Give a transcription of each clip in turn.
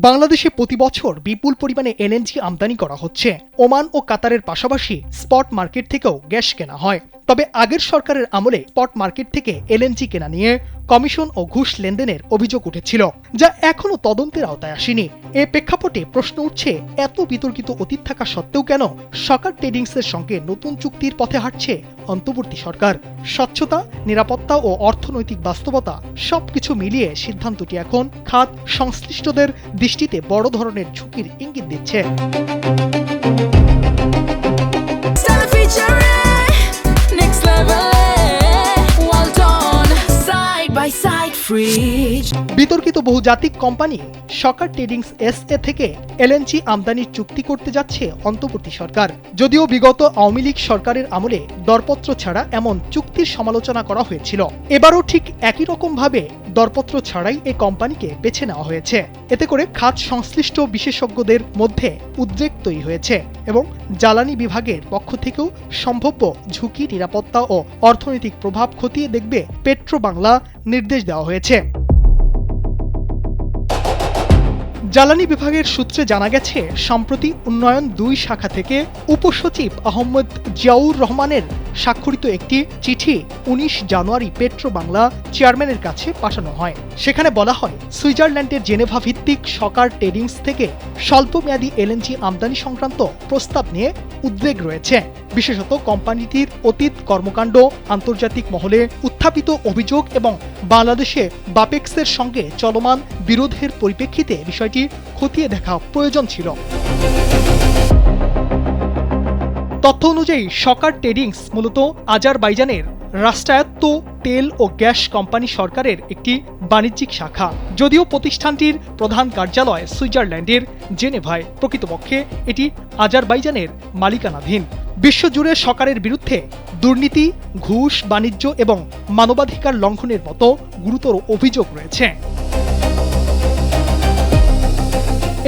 বাংলাদেশে প্রতি বছর বিপুল পরিমাণে এলএনজি আমদানি করা হচ্ছে। ওমান ও কাতারের পাশাপাশি স্পট মার্কেট থেকেও গ্যাস কেনা হয়। তবে আগের সরকারের আমলে স্পট মার্কেট থেকে এলএনজি কেনা নিয়ে কমিশন ও ঘুষ লেনদেনের অভিযোগ উঠেছিল, যা এখনো তদন্তের আওতায় আসেনি। এ প্রেক্ষাপটে প্রশ্ন উঠছে, এত বিতর্কিত অতীত থাকা সত্ত্বেও কেন সরকার ট্রেডিংসের সঙ্গে নতুন চুক্তির পথে হাঁটছে অন্তর্বর্তী সরকার? স্বচ্ছতা, নিরাপত্তা ও অর্থনৈতিক বাস্তবতা সবকিছু মিলিয়ে সিদ্ধান্তটি এখন খাত সংশ্লিষ্টদের দৃষ্টিতে বড় ধরনের ঝুঁকির ইঙ্গিত দিচ্ছে। বিতর্কিত বহুজাতিক কোম্পানি সরকার ট্রেডিংস এসএ থেকে এলএনজি আমদানির চুক্তি করতে যাচ্ছে অন্তর্বর্তী সরকার। যদিও বিগত আওয়ামী লীগ সরকারের আমলে দরপত্র ছাড়া এমন চুক্তির সমালোচনা করা হয়েছিল, এবারও ঠিক একই রকম ভাবে দরপত্র ছাড়াই এই কোম্পানিকে বেছে নেওয়া হয়েছে। এতে করে খাত সংশ্লিষ্ট বিশেষজ্ঞদের মধ্যে উদ্বেগ তৈরি হয়েছে এবং জ্বালানি বিভাগের পক্ষ থেকেও সম্ভাব্য ঝুঁকি, নিরাপত্তা ও অর্থনৈতিক প্রভাব খতিয়ে দেখবে পেট্রোবাংলা নির্দেশ দেওয়া হয়েছে। জ্বালানি বিভাগের সূত্রে জানা গেছে, সম্প্রতি উন্নয়ন ২ শাখা থেকে উপসচিব আহমদ জিয়াউর রহমানের স্বাক্ষরিত একটি চিঠি ১৯ জানুয়ারি পেট্রোবাংলা চেয়ারম্যানের কাছে পাঠানো হয়। সেখানে বলা হয়, সুইজারল্যান্ডের জেনেভা ভিত্তিক সরকার ট্রেডিংস থেকে স্বল্পমেয়াদী এলএনজি আমদানি সংক্রান্ত প্রস্তাব নিয়ে উদ্বেগ রয়েছে। বিশেষত কোম্পানিটির অতীত কর্মকাণ্ড, আন্তর্জাতিক মহলে উত্থাপিত অভিযোগ এবং বাংলাদেশে বাপেক্সের সঙ্গে চলমান বিরোধের পরিপ্রেক্ষিতে বিষয়টি খতিয়ে দেখা প্রয়োজন ছিল। তথ্য অনুযায়ী সরকার ট্রেডিংস মূলত আজারবাইজানের রাষ্ট্রায়ত্ত তেল ও গ্যাস কোম্পানি সরকারের একটি বাণিজ্যিক শাখা। যদিও প্রতিষ্ঠানটির প্রধান কার্যালয় সুইজারল্যান্ডের জেনেভায়, প্রকৃতপক্ষে এটি আজারবাইজানের মালিকানাধীন। বিশ্বজুড়ে সরকারের বিরুদ্ধে দুর্নীতি, ঘুষ, বাণিজ্য এবং মানবাধিকার লঙ্ঘনের মতো গুরুতর অভিযোগ রয়েছে।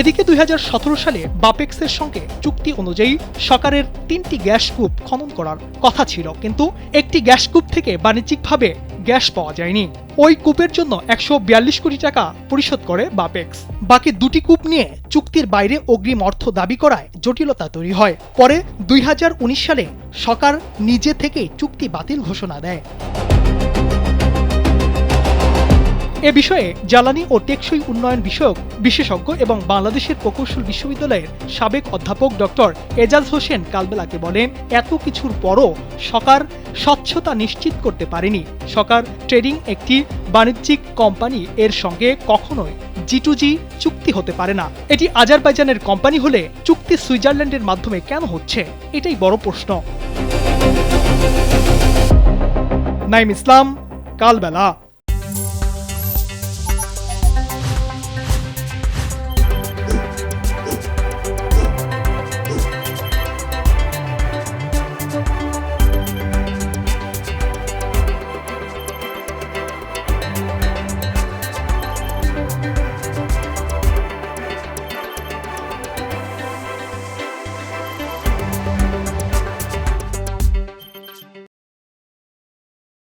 এদিকে ২০১৭ সালে বাপেক্সের সঙ্গে চুক্তি অনুযায়ী সরকারের ৩টি গ্যাস কূপ খনন করার কথা ছিল, কিন্তু একটি গ্যাস কূপ থেকে বাণিজ্যিকভাবে গ্যাস পাওয়া যায়নি। ওই কূপের জন্য ১৪২ কোটি টাকা পরিশোধ করে বাপেক্স। বাকি ২টি কূপ নিয়ে চুক্তির বাইরে অগ্রিম অর্থ দাবি করায় জটিলতা তৈরি হয়। পরে ২০১৯ সালে সরকার নিজে থেকেই চুক্তি বাতিল ঘোষণা দেয়। এ বিষয়ে জ্বালানি ও টেকসই উন্নয়ন বিষয়ক বিশেষজ্ঞ এবং বাংলাদেশের প্রকৌশল বিশ্ববিদ্যালয়ের সাবেক অধ্যাপক ডক্টর এজাজ হোসেন কালবেলাকে বলেন, এত কিছুর পরও সরকার স্বচ্ছতা নিশ্চিত করতে পারেনি। সরকার ট্রেডিং একটি বাণিজ্যিক কোম্পানি, এর সঙ্গে কখনোই G2G চুক্তি হতে পারে না। এটি আজারবাইজানের কোম্পানি হলে চুক্তি সুইজারল্যান্ডের মাধ্যমে কেন হচ্ছে, এটাই বড় প্রশ্ন। নাইম ইসলাম, কালবেলা।